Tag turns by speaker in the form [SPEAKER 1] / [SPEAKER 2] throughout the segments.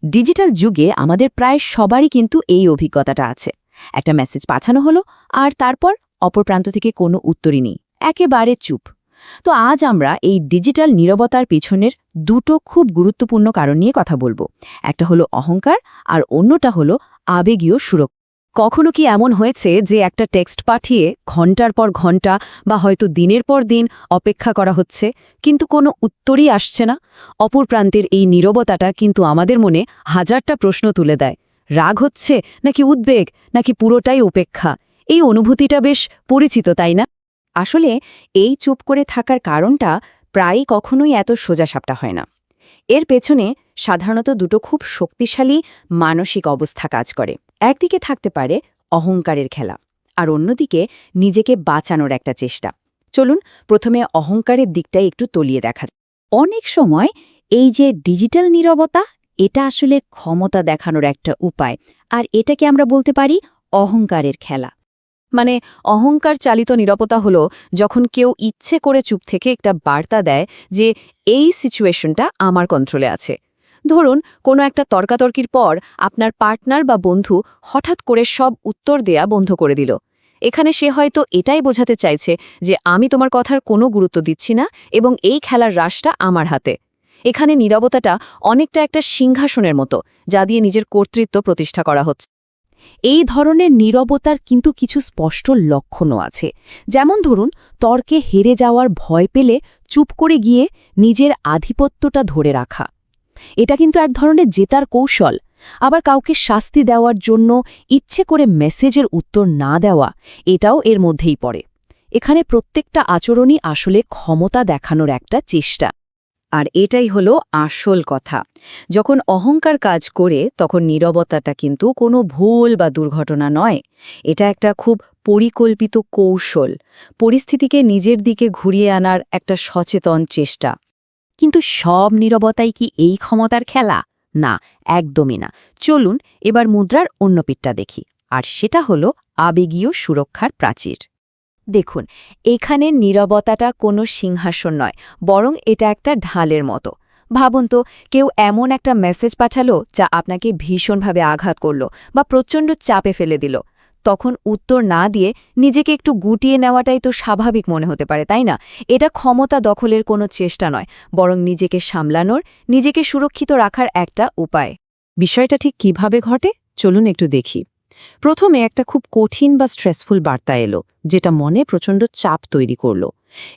[SPEAKER 1] Digital যুগে আমাদের প্রায় সবারই কিন্তু এই অভিজ্ঞতাটা আছে। একটা মেসেজ পাঠানো হলো আর তারপর অপর প্রান্ত থেকে কোনো উত্তরই নেই, একেবারে চুপ। তো আজ আমরা এই ডিজিটাল নীরবতার পিছনের দুটো খুব গুরুত্বপূর্ণ কারণ নিয়ে কথা বলবো। একটা হলো অহংকার আর অন্যটা হলো আবেগীয় সুরক্ষা। কখনো কি এমন হয়েছে যে একটা টেক্সট পাঠিয়ে ঘন্টার পর ঘন্টা বা হয়তো দিনের পর দিন অপেক্ষা করা হচ্ছে, কিন্তু কোনো উত্তরই আসছে না? অপর প্রান্তের এই নীরবতাটা কিন্তু আমাদের মনে হাজারটা প্রশ্ন তুলে দেয়। রাগ হচ্ছে নাকি উদ্বেগ, নাকি পুরোটাই উপেক্ষা? এই অনুভূতিটা বেশ পরিচিত, তাই না? আসলে এই চুপ করে থাকার কারণটা প্রায়ই কখনোই এত সোজাসাপটা হয় না। এর পেছনে সাধারণত দুটো খুব শক্তিশালী মানসিক অবস্থা কাজ করে। একদিকে থাকতে পারে অহংকারের খেলা, আর অন্যদিকে নিজেকে বাঁচানোর একটা চেষ্টা। চলুন প্রথমে অহংকারের দিকটাই একটু তলিয়ে দেখা যায়। অনেক সময় এই যে ডিজিটাল নীরবতা, এটা আসলে ক্ষমতা দেখানোর একটা উপায়, আর এটাকে আমরা বলতে পারি অহংকারের খেলা। মানে অহংকার চালিত নীরবতা হলো যখন কেউ ইচ্ছে করে চুপ থেকে একটা বার্তা দেয় যে এই সিচুয়েশনটা আমার কন্ট্রোলে আছে। ধরুন কোনো একটা তর্কাতর্কির পর আপনার পার্টনার বা বন্ধু হঠাৎ করে সব উত্তর দেয়া বন্ধ করে দিল। এখানে সে হয়তো এটাই বোঝাতে চাইছে যে আমি তোমার কথার কোনো গুরুত্ব দিচ্ছি না এবং এই খেলার রাশটা আমার হাতে। এখানে নীরবতাটা অনেকটা একটা সিংহাসনের মতো, যা দিয়ে নিজের কর্তৃত্ব প্রতিষ্ঠা করা হচ্ছে। এই ধরনের নীরবতার কিন্তু কিছু স্পষ্ট লক্ষণও আছে। যেমন ধরুন, তর্কে হেরে যাওয়ার ভয় পেলে চুপ করে গিয়ে নিজের আধিপত্যটা ধরে রাখা। এটা কিন্তু এক ধরনের জেতার কৌশল। আবার কাউকে শাস্তি দেওয়ার জন্য ইচ্ছে করে মেসেজের উত্তর না দেওয়া, এটাও এর মধ্যেই পড়ে। এখানে প্রত্যেকটা আচরণই আসলে ক্ষমতা দেখানোর একটা চেষ্টা। আর এটাই হলো আসল কথা। যখন অহংকার কাজ করে তখন নীরবতাটা কিন্তু কোনো ভুল বা দুর্ঘটনা নয়। এটা একটা খুব পরিকল্পিত কৌশল, পরিস্থিতিকে নিজের দিকে ঘুরিয়ে আনার একটা সচেতন চেষ্টা। কিন্তু সব নীরবতাই কি এই ক্ষমতার খেলা? না, একদমই না। চলুন এবার মুদ্রার অন্য পিঠটা দেখি, আর সেটা হলো আবেগীয় সুরক্ষার প্রাচীর। দেখুন, এখানে নীরবতাটা কোনো সিংহাসন নয়, বরং এটা একটা ঢালের মতো। ভাবুন তো, কেউ এমন একটা মেসেজ পাঠালো যা আপনাকে ভীষণভাবে আঘাত করল বা প্রচণ্ড চাপে ফেলে দিল। তখন উত্তর না দিয়ে নিজেকে একটু গুটিয়ে নেওয়াটাই তো স্বাভাবিক মনে হতে পারে, তাই না? এটা ক্ষমতা দখলের কোনো চেষ্টা নয়, বরং নিজেকে সামলানোর, নিজেকে সুরক্ষিত রাখার একটা উপায়। বিষয়টা ঠিক কিভাবে ঘটে চলুন একটু দেখি। প্রথমে একটা খুব কঠিন বা স্ট্রেসফুল বার্তা এলো, যেটা মনে প্রচণ্ড চাপ তৈরি করল।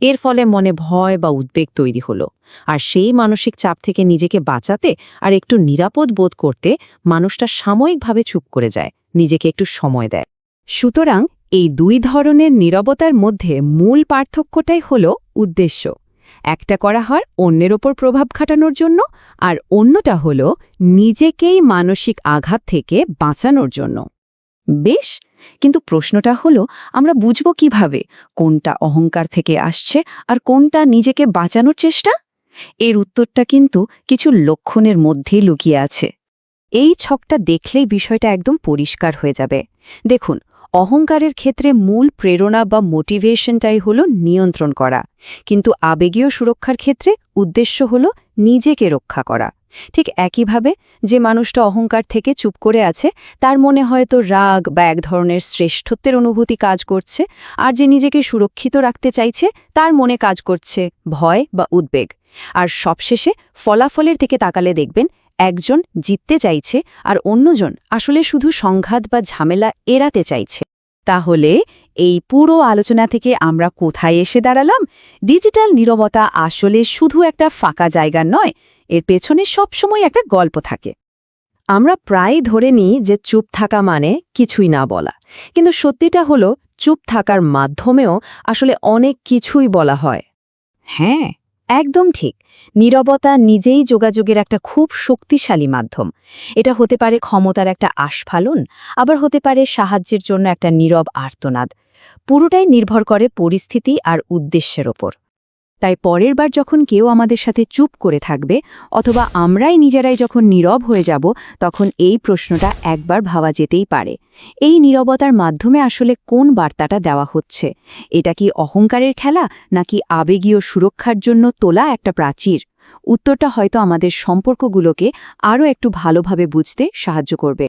[SPEAKER 1] এর ফলে মনে ভয় বা উদ্বেগ তৈরি হলো। আর সেই মানসিক চাপ থেকে নিজেকে বাঁচাতে আর একটু নিরাপদ বোধ করতে মানুষটা সাময়িকভাবে চুপ করে যায়, নিজেকে একটু সময় দেয়। সুতরাং এই দুই ধরনের নীরবতার মধ্যে মূল পার্থক্যটাই হলো উদ্দেশ্য। একটা করা হয় অন্যের ওপর প্রভাব খাটানোর জন্য, আর অন্যটা হলো নিজেকেই মানসিক আঘাত থেকে বাঁচানোর জন্য। বেশ, কিন্তু প্রশ্নটা হলো, আমরা বুঝব কিভাবে কোনটা অহংকার থেকে আসছে আর কোনটা নিজেকে বাঁচানোর চেষ্টা? এর উত্তরটা কিন্তু কিছু লক্ষণের মধ্যেই লুকিয়ে আছে। এই ছকটা দেখলেই বিষয়টা একদম পরিষ্কার হয়ে যাবে। দেখুন, অহংকারের ক্ষেত্রে মূল প্রেরণা বা মোটিভেশনটাই হলো নিয়ন্ত্রণ করা, কিন্তু আবেগীয় সুরক্ষার ক্ষেত্রে উদ্দেশ্য হলো নিজেকে রক্ষা করা। ঠিক একইভাবে যে মানুষটা অহংকার থেকে চুপ করে আছে, তার মনে হয়তো রাগ বা এক ধরনের শ্রেষ্ঠত্বের অনুভূতি কাজ করছে, আর যে নিজেকে সুরক্ষিত রাখতে চাইছে তার মনে কাজ করছে ভয় বা উদ্বেগ। আর সবশেষে ফলাফলের থেকে তাকালে দেখবেন একজন জিততে চাইছে আর অন্যজন আসলে শুধু সংঘাত বা ঝামেলা এড়াতে চাইছে। তাহলে এই পুরো আলোচনা থেকে আমরা কোথায় এসে দাঁড়ালাম? ডিজিটাল নীরবতা আসলে শুধু একটা ফাঁকা জায়গা নয়, এর পেছনে সবসময় একটা গল্প থাকে। আমরা প্রায় ধরে নিই যে চুপ থাকা মানে কিছুই না বলা, কিন্তু সত্যিটা হলো চুপ থাকার মাধ্যমেও আসলে অনেক কিছুই বলা হয়। হ্যাঁ, একদম ঠিক। নীরবতা নিজেই যোগাযোগের একটা খুব শক্তিশালী মাধ্যম। এটা হতে পারে ক্ষমতার একটা আস্ফালন, আবার হতে পারে সাহায্যের জন্য একটা নীরব আর্তনাদ। পুরোটাই নির্ভর করে পরিস্থিতি আর উদ্দেশ্যের ওপর। তাই পরের বার যখন কেউ আমাদের সাথে চুপ করে থাকবে, অথবা আমরাই নিজেরাই যখন নীরব হয়ে যাব, তখন এই প্রশ্নটা একবার ভাবা যেতেই পারে, এই নীরবতার মাধ্যমে আসলে কোন বার্তাটা দেওয়া হচ্ছে? এটা কি অহংকারের খেলা, নাকি আবেগীয় সুরক্ষার জন্য তোলা একটা প্রাচীর? উত্তরটা হয়তো আমাদের সম্পর্কগুলোকে আরও একটু ভালোভাবে বুঝতে সাহায্য করবে।